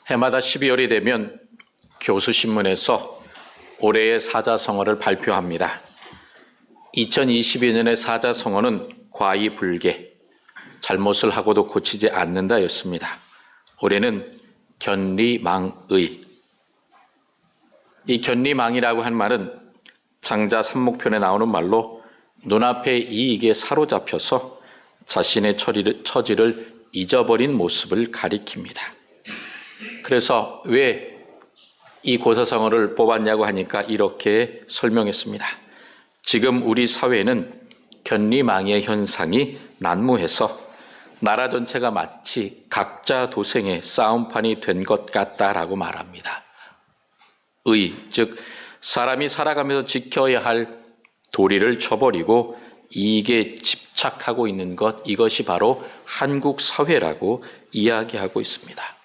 해마다 12월이 되면 교수신문에서 올해의 사자성어를 발표합니다. 2022년의 사자성어는 과의불개, 잘못을 하고도 고치지 않는다였습니다. 올해는 견리망의. 이 견리망이라고 한 말은 장자 삼목편에 나오는 말로 눈앞의 이익에 사로잡혀서 자신의 처지를 잊어버린 모습을 가리킵니다. 그래서 왜 이 고사성어를 뽑았냐고 하니까 이렇게 설명했습니다. 지금 우리 사회는 견리망의 현상이 난무해서 나라 전체가 마치 각자 도생의 싸움판이 된 것 같다라고 말합니다. 즉 사람이 살아가면서 지켜야 할 도리를 쳐버리고 이익에 집착하고 있는 것, 이것이 바로 한국 사회라고 이야기하고 있습니다.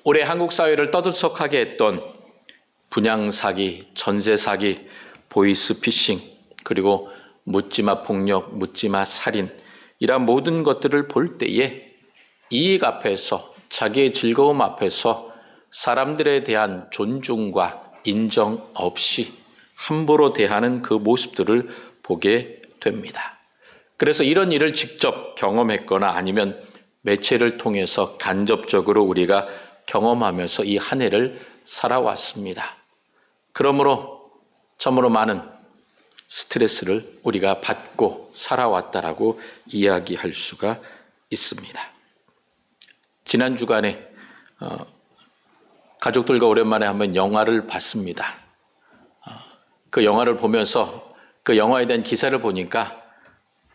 올해 한국 사회를 떠들썩하게 했던 분양사기, 전세사기, 보이스피싱, 그리고 묻지마 폭력, 묻지마 살인, 이런 모든 것들을 볼 때에 이익 앞에서, 자기의 즐거움 앞에서 사람들에 대한 존중과 인정 없이 함부로 대하는 그 모습들을 보게 됩니다. 그래서 이런 일을 직접 경험했거나 아니면 매체를 통해서 간접적으로 우리가 경험하면서 이 한 해를 살아왔습니다. 그러므로 참으로 많은 스트레스를 우리가 받고 살아왔다라고 이야기할 수가 있습니다. 지난 주간에 가족들과 오랜만에 한번 영화를 봤습니다. 그 영화를 보면서 그 영화에 대한 기사를 보니까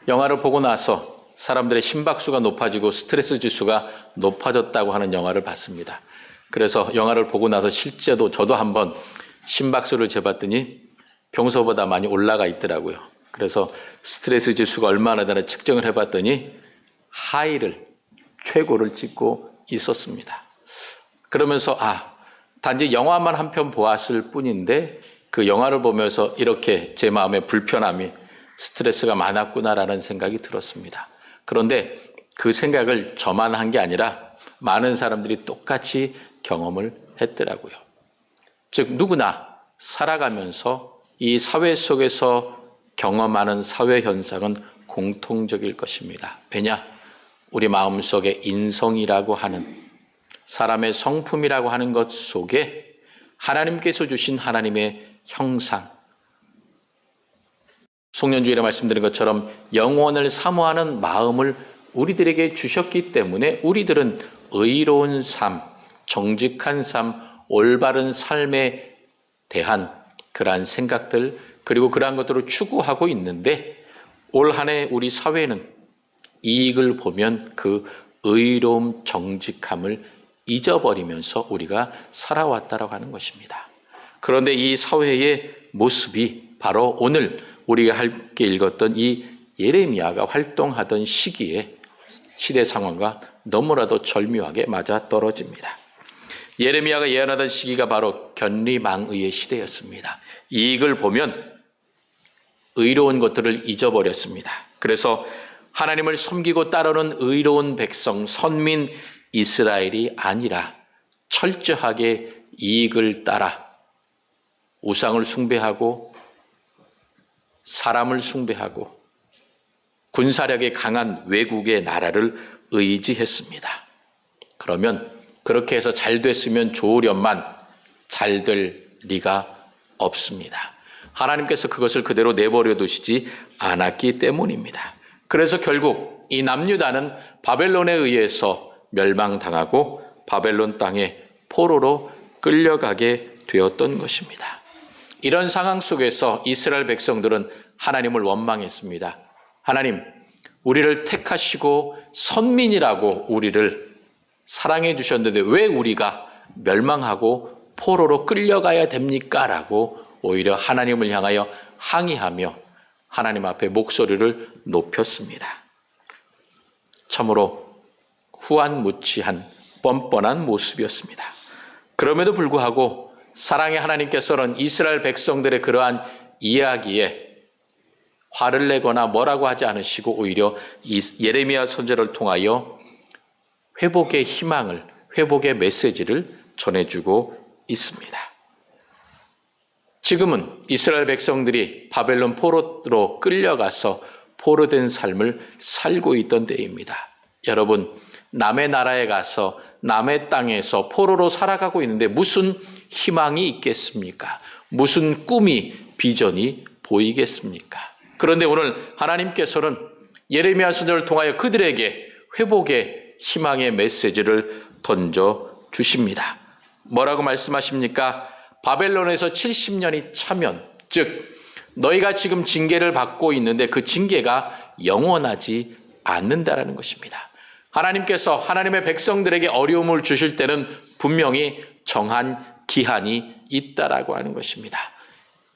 영화를 보고 나서 사람들의 심박수가 높아지고 스트레스 지수가 높아졌다고 하는 영화를 봤습니다. 그래서 영화를 보고 나서 실제로 저도 한번 심박수를 재봤더니 평소보다 많이 올라가 있더라고요. 그래서 스트레스 지수가 얼마나 되나 측정을 해봤더니 최고를 찍고 있었습니다. 그러면서 단지 영화만 한 편 보았을 뿐인데 그 영화를 보면서 이렇게 제 마음에 불편함이, 스트레스가 많았구나라는 생각이 들었습니다. 그런데 그 생각을 저만 한 게 아니라 많은 사람들이 똑같이 경험을 했더라고요. 즉 누구나 살아가면서 이 사회 속에서 경험하는 사회 현상은 공통적일 것입니다. 왜냐? 우리 마음속에 인성이라고 하는, 사람의 성품이라고 하는 것 속에 하나님께서 주신 하나님의 형상, 송년주일에 말씀드린 것처럼 영원을 사모하는 마음을 우리들에게 주셨기 때문에 우리들은 의로운 삶, 정직한 삶, 올바른 삶에 대한 그러한 생각들, 그리고 그러한 것들을 추구하고 있는데 올 한 해 우리 사회는 이익을 보면 그 의로움, 정직함을 잊어버리면서 우리가 살아왔다라고 하는 것입니다. 그런데 이 사회의 모습이 바로 오늘 우리가 함께 읽었던 이 예레미야가 활동하던 시기에 시대 상황과 너무나도 절묘하게 맞아떨어집니다. 예레미야가 예언하던 시기가 바로 견리망의의 시대였습니다. 이익을 보면 의로운 것들을 잊어버렸습니다. 그래서 하나님을 섬기고 따르는 의로운 백성, 선민 이스라엘이 아니라 철저하게 이익을 따라 우상을 숭배하고 사람을 숭배하고 군사력이 강한 외국의 나라를 의지했습니다. 그러면 그렇게 해서 잘 됐으면 좋으련만 잘 될 리가 없습니다. 하나님께서 그것을 그대로 내버려 두시지 않았기 때문입니다. 그래서 결국 이 남유다는 바벨론에 의해서 멸망당하고 바벨론 땅에 포로로 끌려가게 되었던 것입니다. 이런 상황 속에서 이스라엘 백성들은 하나님을 원망했습니다. 하나님, 우리를 택하시고 선민이라고 우리를 사랑해 주셨는데 왜 우리가 멸망하고 포로로 끌려가야 됩니까? 라고 오히려 하나님을 향하여 항의하며 하나님 앞에 목소리를 높였습니다. 참으로 후안무치한 뻔뻔한 모습이었습니다. 그럼에도 불구하고 사랑의 하나님께서는 이스라엘 백성들의 그러한 이야기에 화를 내거나 뭐라고 하지 않으시고 오히려 이 예레미야 선지자를 통하여 회복의 희망을, 회복의 메시지를 전해주고 있습니다. 지금은 이스라엘 백성들이 바벨론 포로로 끌려가서 포로된 삶을 살고 있던 때입니다. 여러분, 남의 나라에 가서 남의 땅에서 포로로 살아가고 있는데 무슨 희망이 있겠습니까? 무슨 꿈이, 비전이 보이겠습니까? 그런데 오늘 하나님께서는 예레미야 선지자를 통하여 그들에게 회복의 희망의 메시지를 던져주십니다. 뭐라고 말씀하십니까? 바벨론에서 70년이 차면, 즉 너희가 지금 징계를 받고 있는데 그 징계가 영원하지 않는다라는 것입니다. 하나님께서 하나님의 백성들에게 어려움을 주실 때는 분명히 정한 기한이 있다라고 하는 것입니다.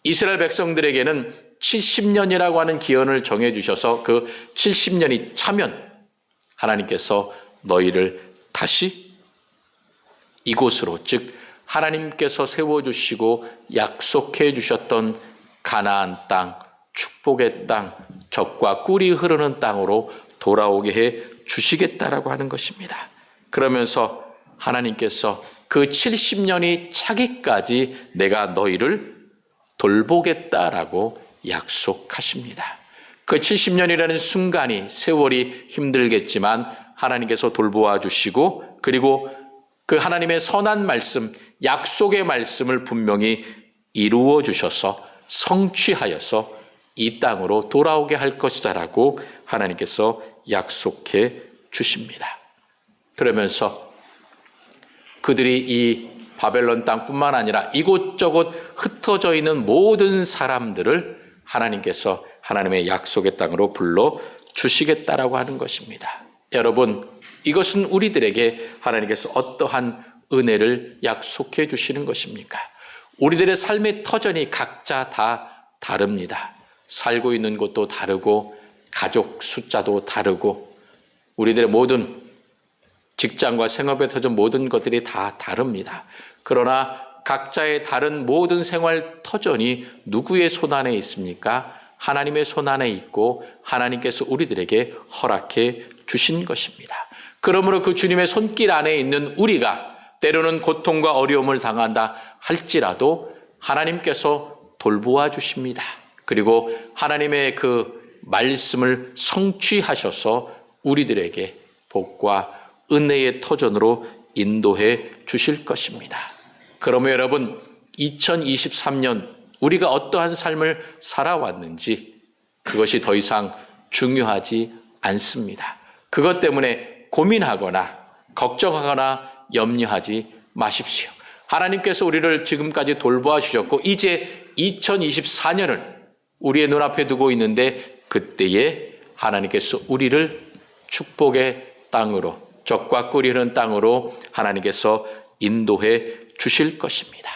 이스라엘 백성들에게는 70년이라고 하는 기한을 정해주셔서 그 70년이 차면 하나님께서 너희를 다시 이곳으로, 즉 하나님께서 세워주시고 약속해 주셨던 가나안 땅, 축복의 땅, 젖과 꿀이 흐르는 땅으로 돌아오게 해 주시겠다라고 하는 것입니다. 그러면서 하나님께서 그 70년이 차기까지 내가 너희를 돌보겠다라고 약속하십니다. 그 70년이라는 순간이, 세월이 힘들겠지만 하나님께서 돌보아 주시고, 그리고 그 하나님의 선한 말씀, 약속의 말씀을 분명히 이루어 주셔서 성취하여서 이 땅으로 돌아오게 할 것이다라고 하나님께서 약속해 주십니다. 그러면서 그들이 이 바벨론 땅뿐만 아니라 이곳저곳 흩어져 있는 모든 사람들을 하나님께서 하나님의 약속의 땅으로 불러 주시겠다라고 하는 것입니다. 여러분, 이것은 우리들에게 하나님께서 어떠한 은혜를 약속해 주시는 것입니까? 우리들의 삶의 터전이 각자 다 다릅니다. 살고 있는 곳도 다르고 가족 숫자도 다르고 우리들의 모든 직장과 생업의 터전, 모든 것들이 다 다릅니다. 그러나 각자의 다른 모든 생활 터전이 누구의 손안에 있습니까? 하나님의 손안에 있고 하나님께서 우리들에게 허락해 주신 것입니다. 그러므로 그 주님의 손길 안에 있는 우리가 때로는 고통과 어려움을 당한다 할지라도 하나님께서 돌보아 주십니다. 그리고 하나님의 그 말씀을 성취하셔서 우리들에게 복과 은혜의 터전으로 인도해 주실 것입니다. 그러면 여러분, 2023년 우리가 어떠한 삶을 살아왔는지 그것이 더 이상 중요하지 않습니다. 그것 때문에 고민하거나 걱정하거나 염려하지 마십시오. 하나님께서 우리를 지금까지 돌보아 주셨고 이제 2024년을 우리의 눈앞에 두고 있는데 그때에 하나님께서 우리를 축복의 땅으로, 젖과 꿀이 흐르는 땅으로 하나님께서 인도해 주실 것입니다.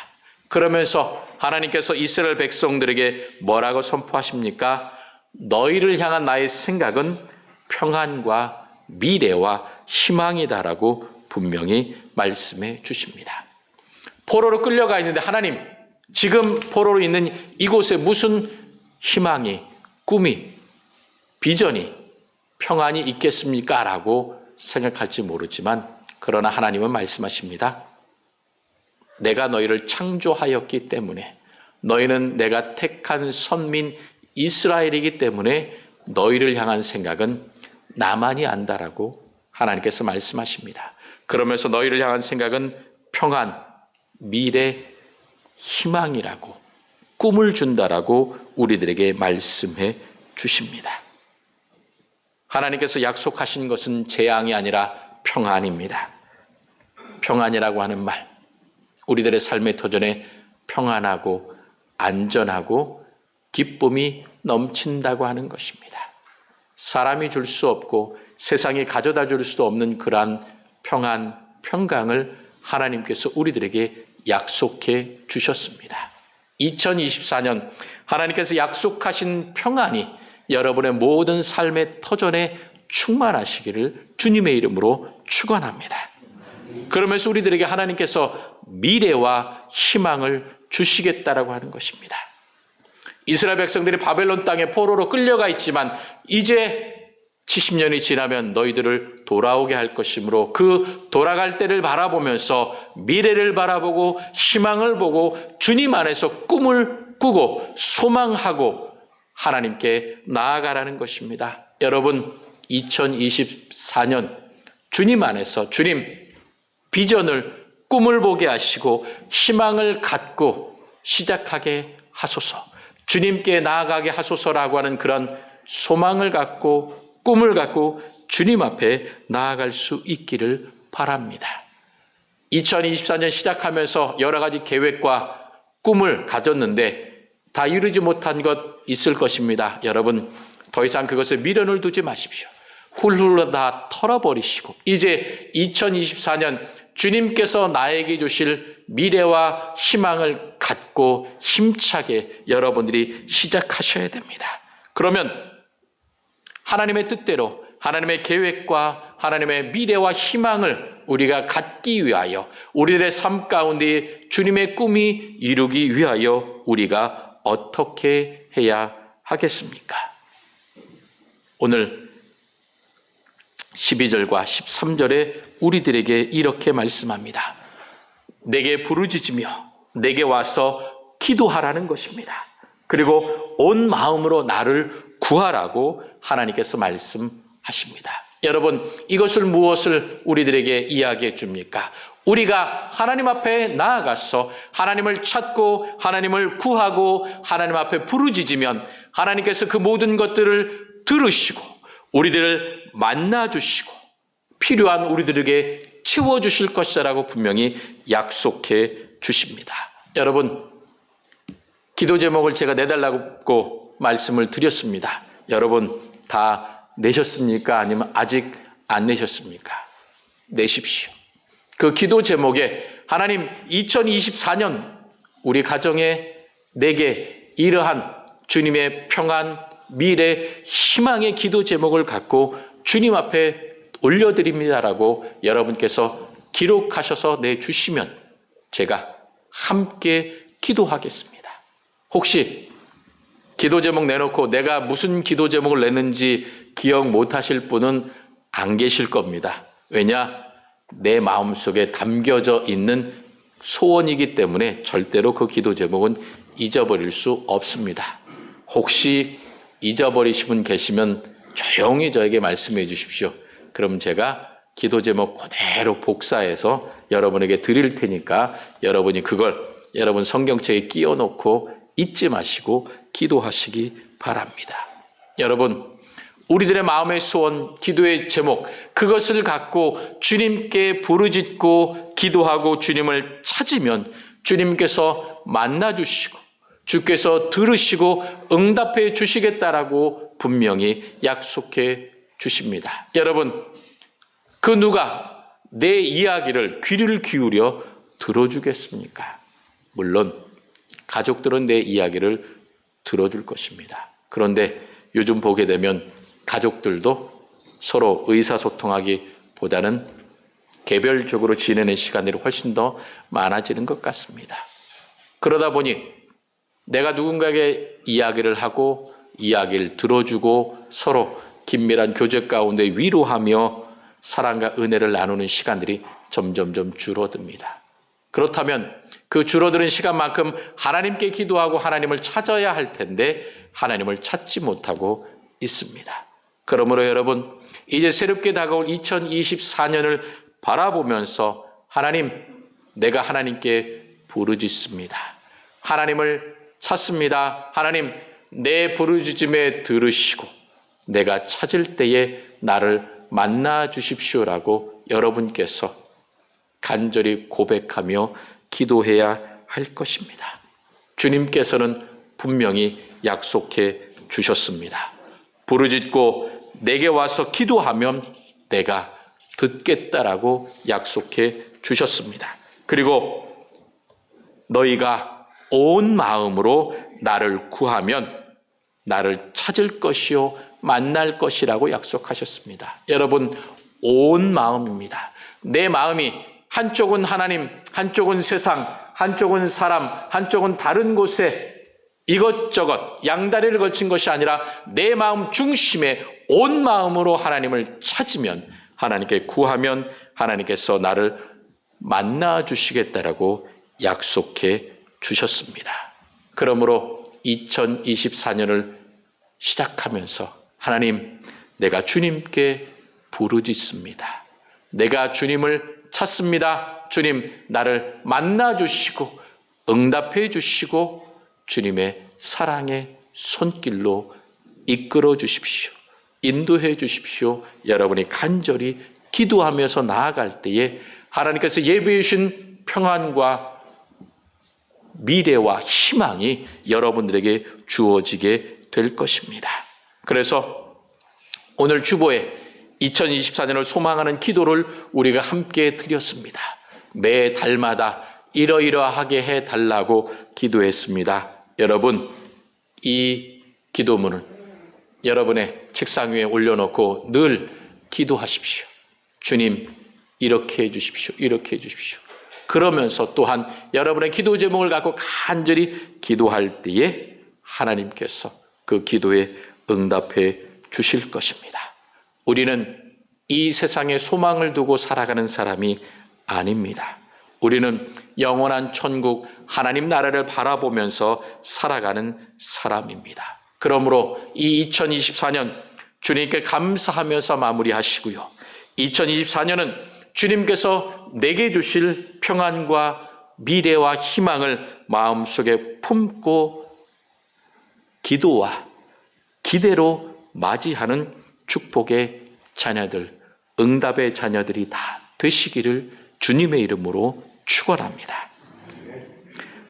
그러면서 하나님께서 이스라엘 백성들에게 뭐라고 선포하십니까? 너희를 향한 나의 생각은 평안과 미래와 희망이다라고 분명히 말씀해 주십니다. 포로로 끌려가 있는데 하나님, 지금 포로로 있는 이곳에 무슨 희망이, 꿈이, 비전이, 평안이 있겠습니까? 라고 생각할지 모르지만 그러나 하나님은 말씀하십니다. 내가 너희를 창조하였기 때문에, 너희는 내가 택한 선민 이스라엘이기 때문에 너희를 향한 생각은 나만이 안다라고 하나님께서 말씀하십니다. 그러면서 너희를 향한 생각은 평안, 미래, 희망이라고, 꿈을 준다라고 우리들에게 말씀해 주십니다. 하나님께서 약속하신 것은 재앙이 아니라 평안입니다. 평안이라고 하는 말, 우리들의 삶의 터전에 평안하고 안전하고 기쁨이 넘친다고 하는 것입니다. 사람이 줄 수 없고 세상이 가져다 줄 수도 없는 그러한 평안, 평강을 하나님께서 우리들에게 약속해 주셨습니다. 2024년 하나님께서 약속하신 평안이 여러분의 모든 삶의 터전에 충만하시기를 주님의 이름으로 축원합니다. 그러면서 우리들에게 하나님께서 미래와 희망을 주시겠다라고 하는 것입니다. 이스라엘 백성들이 바벨론 땅에 포로로 끌려가 있지만 이제 70년이 지나면 너희들을 돌아오게 할 것이므로 그 돌아갈 때를 바라보면서 미래를 바라보고 희망을 보고 주님 안에서 꿈을 꾸고 소망하고 하나님께 나아가라는 것입니다. 여러분, 2024년 주님 안에서 주님 비전을 꿈을 보게 하시고 희망을 갖고 시작하게 하소서, 주님께 나아가게 하소서라고 하는 그런 소망을 갖고 꿈을 갖고 주님 앞에 나아갈 수 있기를 바랍니다. 2024년 시작하면서 여러 가지 계획과 꿈을 가졌는데 다 이루지 못한 것 있을 것입니다. 여러분, 더 이상 그것을 미련을 두지 마십시오. 훌훌 다 털어버리시고 이제 2024년 주님께서 나에게 주실 미래와 희망을 갖고 힘차게 여러분들이 시작하셔야 됩니다. 그러면 하나님의 뜻대로 하나님의 계획과 하나님의 미래와 희망을 우리가 갖기 위하여 우리들의 삶 가운데 주님의 꿈이 이루기 위하여 우리가 어떻게 해야 하겠습니까? 오늘 12절과 13절에 우리들에게 이렇게 말씀합니다. 내게 부르짖으며 내게 와서 기도하라는 것입니다. 그리고 온 마음으로 나를 구하라고 하나님께서 말씀하십니다. 여러분, 이것을 무엇을 우리들에게 이야기해 줍니까? 우리가 하나님 앞에 나아가서 하나님을 찾고 하나님을 구하고 하나님 앞에 부르짖으면 하나님께서 그 모든 것들을 들으시고 우리들을 만나주시고 필요한 우리들에게 채워주실 것이라고 분명히 약속해 주십니다. 여러분, 기도 제목을 제가 내달라고 말씀을 드렸습니다. 여러분 다 내셨습니까? 아니면 아직 안 내셨습니까? 내십시오. 그 기도 제목에 하나님 2024년 우리 가정에 내게 이러한 주님의 평안, 미래, 희망의 기도 제목을 갖고 주님 앞에 올려드립니다라고 여러분께서 기록하셔서 내주시면 제가 함께 기도하겠습니다. 혹시 기도 제목 내놓고 내가 무슨 기도 제목을 냈는지 기억 못하실 분은 안 계실 겁니다. 왜냐? 내 마음속에 담겨져 있는 소원이기 때문에 절대로 그 기도 제목은 잊어버릴 수 없습니다. 혹시 잊어버리신 분 계시면 조용히 저에게 말씀해 주십시오. 그럼 제가 기도 제목 그대로 복사해서 여러분에게 드릴 테니까 여러분이 그걸 여러분 성경책에 끼워놓고 잊지 마시고 기도하시기 바랍니다. 여러분, 우리들의 마음의 소원, 기도의 제목, 그것을 갖고 주님께 부르짖고 기도하고 주님을 찾으면 주님께서 만나주시고 주께서 들으시고 응답해 주시겠다라고 분명히 약속해 주십니다. 여러분, 그 누가 내 이야기를 귀를 기울여 들어주겠습니까? 물론 가족들은 내 이야기를 들어줄 것입니다. 그런데 요즘 보게 되면 가족들도 서로 의사소통하기보다는 개별적으로 지내는 시간들이 훨씬 더 많아지는 것 같습니다. 그러다 보니 내가 누군가에게 이야기를 하고 이야기를 들어주고 서로 긴밀한 교제 가운데 위로하며 사랑과 은혜를 나누는 시간들이 점점점 줄어듭니다. 그렇다면 그 줄어드는 시간만큼 하나님께 기도하고 하나님을 찾아야 할 텐데 하나님을 찾지 못하고 있습니다. 그러므로 여러분, 이제 새롭게 다가올 2024년을 바라보면서 하나님, 내가 하나님께 부르짖습니다. 하나님을 찾습니다. 하나님, 내 부르짖음에 들으시고 내가 찾을 때에 나를 만나 주십시오라고 여러분께서 간절히 고백하며 기도해야 할 것입니다. 주님께서는 분명히 약속해 주셨습니다. 부르짖고 내게 와서 기도하면 내가 듣겠다라고 약속해 주셨습니다. 그리고 너희가 온 마음으로 나를 구하면 나를 찾을 것이요 만날 것이라고 약속하셨습니다. 여러분, 온 마음입니다. 내 마음이 한쪽은 하나님, 한쪽은 세상, 한쪽은 사람, 한쪽은 다른 곳에 이것저것 양다리를 걸친 것이 아니라 내 마음 중심에 온 마음으로 하나님을 찾으면, 하나님께 구하면 하나님께서 나를 만나 주시겠다라고 약속해 주셨습니다. 그러므로 2024년을 시작하면서 하나님, 내가 주님께 부르짖습니다. 내가 주님을 찾습니다. 주님, 나를 만나 주시고 응답해 주시고 주님의 사랑의 손길로 이끌어 주십시오. 인도해 주십시오. 여러분이 간절히 기도하면서 나아갈 때에 하나님께서 예비해 주신 평안과 미래와 희망이 여러분들에게 주어지게 될 것입니다. 그래서 오늘 주보에 2024년을 소망하는 기도를 우리가 함께 드렸습니다. 매 달마다 이러이러하게 해달라고 기도했습니다. 여러분, 이 기도문을 여러분의 책상 위에 올려놓고 늘 기도하십시오. 주님, 이렇게 해주십시오. 이렇게 해주십시오. 그러면서 또한 여러분의 기도 제목을 갖고 간절히 기도할 때에 하나님께서 그 기도에 응답해 주실 것입니다. 우리는 이 세상에 소망을 두고 살아가는 사람이 아닙니다. 우리는 영원한 천국 하나님 나라를 바라보면서 살아가는 사람입니다. 그러므로 이 2024년 주님께 감사하면서 마무리하시고요. 2024년은 주님께서 내게 주실 평안과 미래와 희망을 마음속에 품고 기도와 기대로 맞이하는 축복의 자녀들, 응답의 자녀들이 다 되시기를 주님의 이름으로 축원합니다.